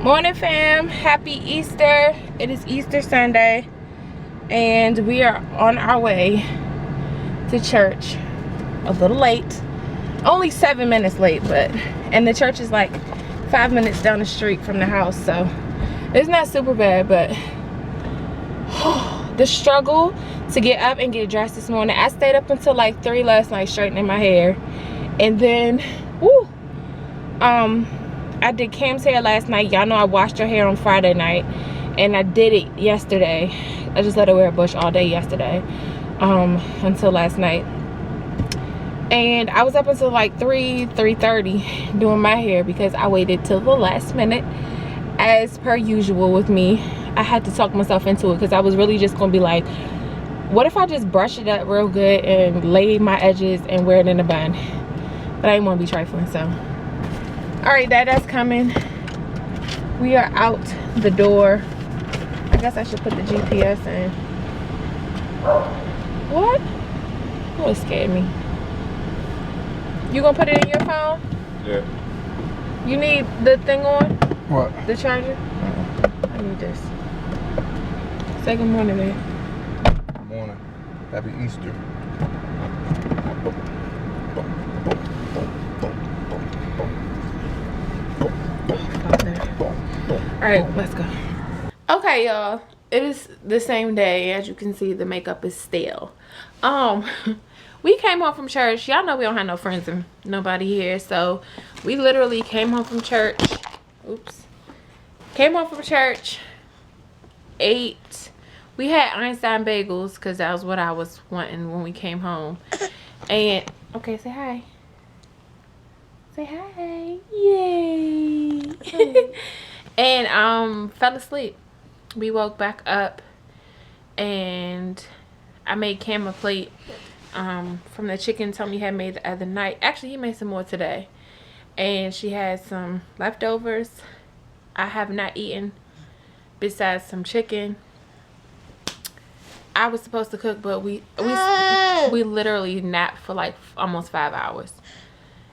Morning fam, happy Easter. It is Easter Sunday and we are on our way to church. A little late, only 7 minutes late, and the church is like 5 minutes down the street from the house, so it's not super bad. But the struggle to get up and get dressed this morning. I stayed up until like 3 last night straightening my hair, and then I did Cam's hair last night. Y'all know I washed her hair on Friday night, and I did it yesterday. I just let her wear a bush all day yesterday, until last night. And I was up until like 3:30 doing my hair because I waited till the last minute, as per usual with me. I had to talk myself into it because I was really just gonna be like, what if I just brush it up real good and lay my edges and wear it in a bun? But I didn't want to be trifling, so. All right, that's coming. We are out the door. I guess I should put the GPS in. What? Oh, it scared me. You gonna put it in your phone? Yeah. You need the thing on? What? The charger? I need this. Say good morning, man. Good morning. Happy Easter. Alright, let's go. Okay, y'all. It is the same day. As you can see, the makeup is stale. We came home from church. Y'all know we don't have no friends and nobody here, so we literally came home from church. Came home from church, ate. We had Einstein bagels because that was what I was wanting when we came home. And okay, say hi. Say hi. Yay. And fell asleep. We woke back up and I made Cam a plate from the chicken Tommy had made the other night. Actually, he made some more today. And she had some leftovers. I have not eaten besides some chicken. I was supposed to cook, but we literally napped for like almost 5 hours.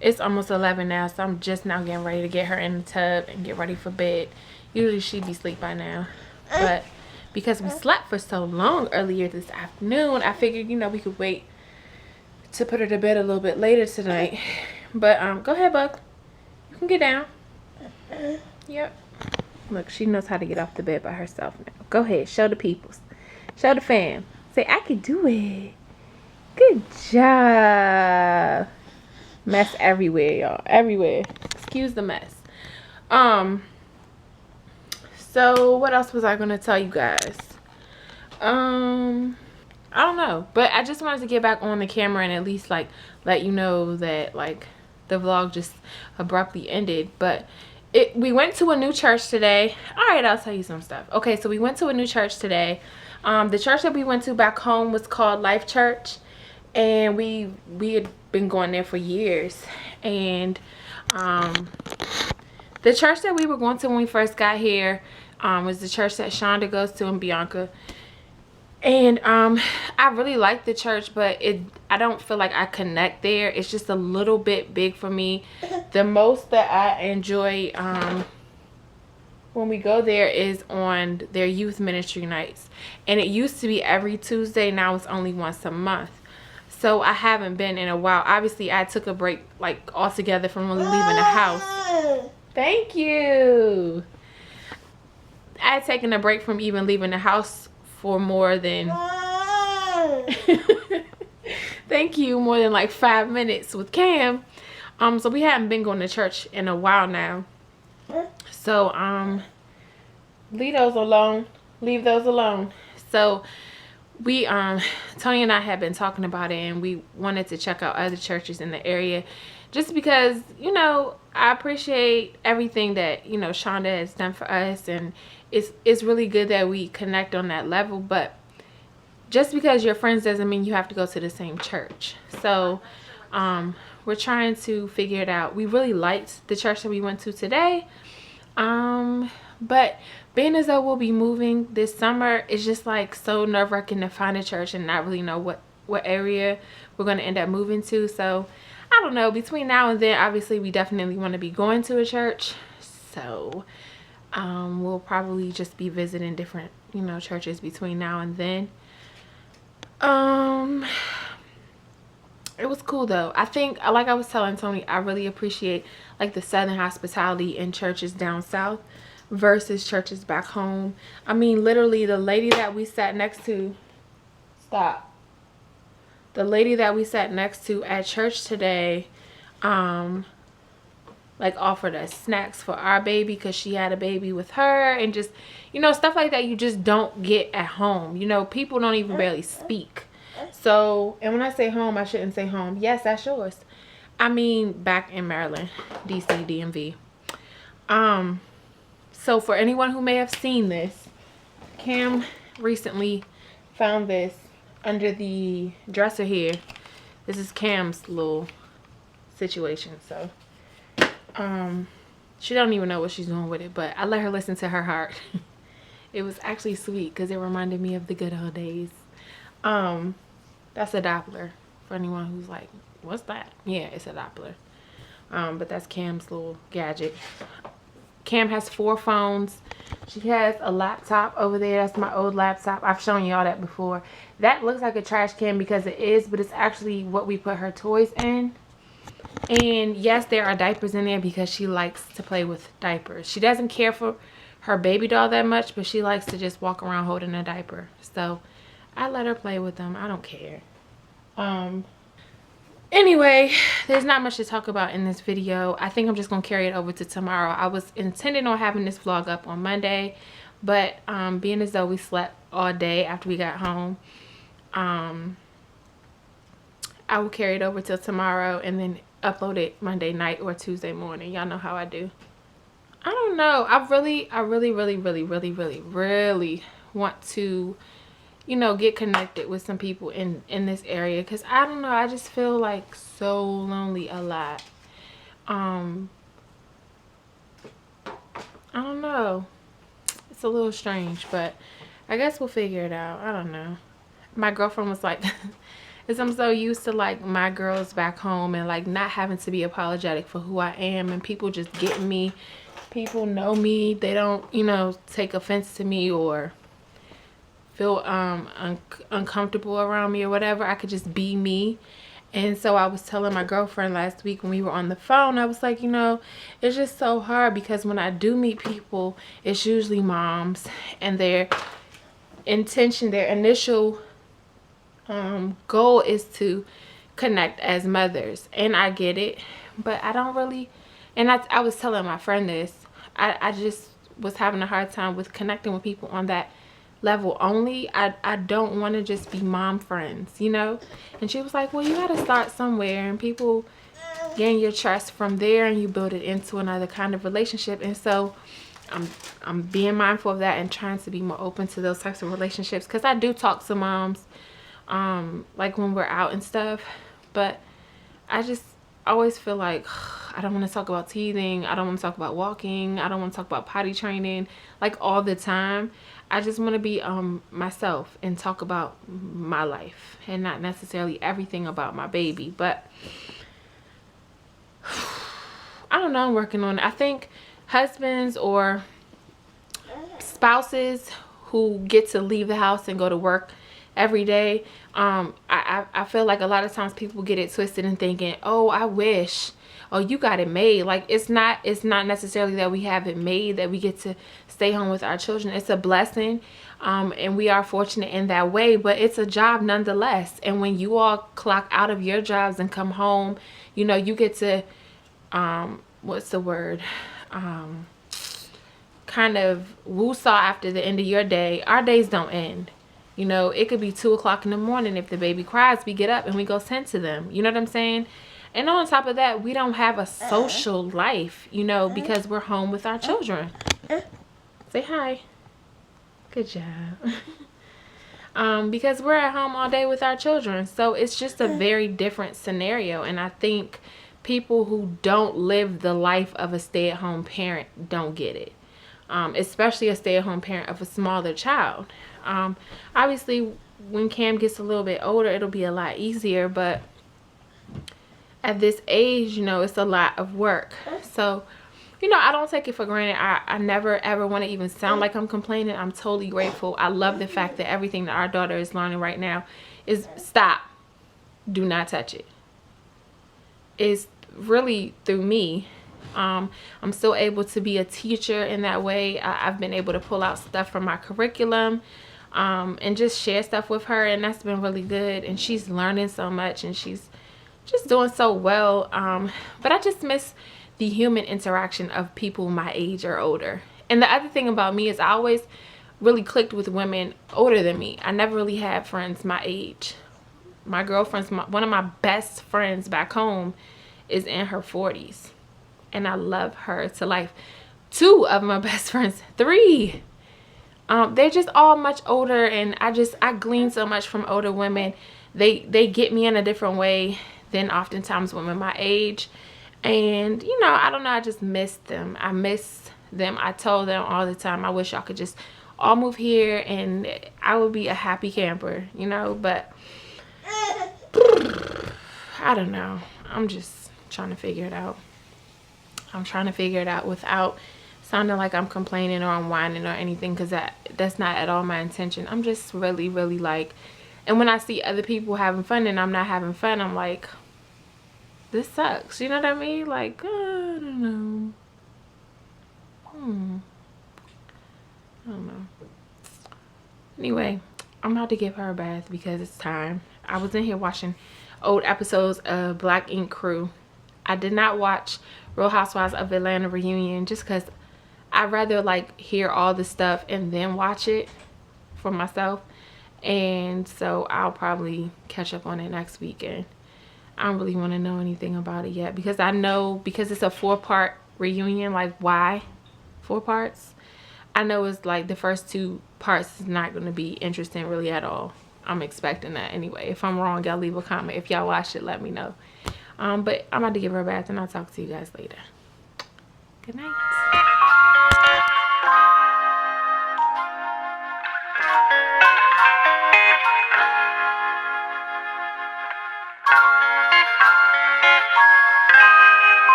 It's almost 11 now, so I'm just now getting ready to get her in the tub and get ready for bed. Usually she'd be asleep by now, but because we slept for so long earlier this afternoon, I figured, we could wait to put her to bed a little bit later tonight. But go ahead, Buck. You can get down. Yep. Look, she knows how to get off the bed by herself now. Go ahead, show the peoples. Show the fam. Say, I can do it. Good job. Mess everywhere, y'all. Everywhere. Excuse the mess. So what else was I gonna tell you guys? I don't know, but I just wanted to get back on the camera and at least like let you know that like the vlog just abruptly ended. But we went to a new church today. All right, I'll tell you some stuff. Okay, so we went to a new church today. The church that we went to back home was called Life Church, and we had been going there for years. And the church that we were going to when we first got here was the church that Shonda goes to and Bianca. And I really like the church, but I don't feel like I connect there. It's just a little bit big for me. The most that I enjoy when we go there is on their youth ministry nights, and it used to be every Tuesday. Now it's only once a month, so I haven't been in a while. Obviously I took a break like altogether from really leaving the house. Thank you. I had taken a break from even leaving the house for more than thank you, more than like 5 minutes with Cam. So we haven't been going to church in a while now. So leave those alone. So we Tony and I have been talking about it, and we wanted to check out other churches in the area just because I appreciate everything that Shonda has done for us, and it's really good that we connect on that level. But just because you're friends doesn't mean you have to go to the same church. So we're trying to figure it out. We really liked the church that we went to today, but being as though we'll be moving this summer, it's just like so nerve-wracking to find a church and not really know what area we're going to end up moving to. So I don't know, between now and then obviously we definitely want to be going to a church. So We'll probably just be visiting different, you know, churches between now and then. It was cool though. I think, like I was telling Tony, I really appreciate like the Southern hospitality in churches down south versus churches back home. I mean, literally the lady that we sat next to, stop. The lady that we sat next to at church today, like offered us snacks for our baby because she had a baby with her, and just, you know, stuff like that you just don't get at home. You know, people don't even barely speak. So, and when I say home, I shouldn't say home. Yes, that's yours. I mean back in Maryland, DC, DMV. So for anyone who may have seen this, Cam recently found this under the dresser here. This is Cam's little situation. So she don't even know what she's doing with it, but I let her listen to her heart. It was actually sweet because it reminded me of the good old days. That's a Doppler for anyone who's like, what's that? Yeah, it's a Doppler. But that's Cam's little gadget. Cam has 4 phones. She has a laptop over there. That's my old laptop. I've shown y'all that before. That looks like a trash can because it is, but it's actually what we put her toys in. And yes, there are diapers in there because she likes to play with diapers. She doesn't care for her baby doll that much, but she likes to just walk around holding a diaper. So I let her play with them. I don't care. Anyway, there's not much to talk about in this video. I think I'm just gonna carry it over to tomorrow. I was intending on having this vlog up on Monday, but being as though we slept all day after we got home, I will carry it over till tomorrow and then upload it Monday night or Tuesday morning. Y'all know how I do. I don't know. I really want to, you know, get connected with some people in this area, because I don't know, I just feel like so lonely a lot. I don't know, it's a little strange, but I guess we'll figure it out. I don't know. My girlfriend was like is I'm so used to like my girls back home and like not having to be apologetic for who I am, and people just getting me. People know me. They don't, you know, take offense to me or feel uncomfortable around me or whatever. I could just be me. And so I was telling my girlfriend last week when we were on the phone, I was like, you know, it's just so hard because when I do meet people, it's usually moms, and their intention, their initial goal is to connect as mothers, and I get it, but I don't really. And I was telling my friend this, I just was having a hard time with connecting with people on that level only. I don't want to just be mom friends, you know. And she was like, well, you got to start somewhere, and people gain your trust from there, and you build it into another kind of relationship. And so I'm being mindful of that and trying to be more open to those types of relationships, because I do talk to moms like when we're out and stuff, but I just always feel like I don't want to talk about teething, I don't want to talk about walking, I don't want to talk about potty training like all the time. I just want to be myself and talk about my life and not necessarily everything about my baby. But I don't know, I'm working on it. I think husbands or spouses who get to leave the house and go to work every day, I feel like a lot of times people get it twisted and thinking, oh, I wish, oh, you got it made. Like it's not necessarily that we have it made, that we get to stay home with our children. It's a blessing, and we are fortunate in that way, but it's a job nonetheless. And when you all clock out of your jobs and come home, you know, you get to what's the word, kind of woo-saw after the end of your day. Our days don't end. You know, it could be 2 o'clock in the morning. If the baby cries, we get up and we go tend to them. You know what I'm saying? And on top of that, we don't have a social life, you know, because we're home with our children. Say hi. Good job. Because we're at home all day with our children. So it's just a very different scenario. And I think people who don't live the life of a stay-at-home parent don't get it. Especially a stay-at-home parent of a smaller child. Obviously, when Cam gets a little bit older, it'll be a lot easier, but at this age, you know, it's a lot of work. So you know, I don't take it for granted. I never ever want to even sound like I'm complaining. I'm totally grateful. I love the fact that everything that our daughter is learning right now is stop. Do not touch it. It's really through me. I'm still able to be a teacher in that way. I've been able to pull out stuff from my curriculum and just share stuff with her, and that's been really good. And she's learning so much, and she's just doing so well. But I just miss the human interaction of people my age or older. And the other thing about me is I always really clicked with women older than me. I never really had friends my age. My girlfriend's, one of my best friends back home is in her 40s. And I love her to life. 2 of my best friends, 3, they're just all much older, and I glean so much from older women. They get me in a different way than oftentimes women my age. And you know, I don't know, I just miss them. I miss them. I told them all the time, I wish y'all could just all move here and I would be a happy camper, you know. But I don't know, I'm just trying to figure it out. I'm trying to figure it out without sounding like I'm complaining or I'm whining or anything, because that's not at all my intention. I'm just really like, and when I see other people having fun and I'm not having fun, I'm like, this sucks. You know what I mean? Like, I don't know. I don't know. Anyway, I'm about to give her a bath because it's time. I was in here watching old episodes of Black Ink Crew. I did not watch Real Housewives of Atlanta reunion just because I'd rather like hear all the stuff and then watch it for myself. And so I'll probably catch up on it next weekend. I don't really want to know anything about it yet because I know, because it's a 4-part reunion, like why 4 parts? I know it's like the first 2 parts is not going to be interesting really at all. I'm expecting that anyway. If I'm wrong, y'all leave a comment. If y'all watched it, let me know. But I'm about to give her a bath and I'll talk to you guys later. Good night.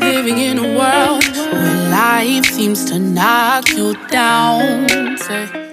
Living in a world where life seems to knock you down. Say,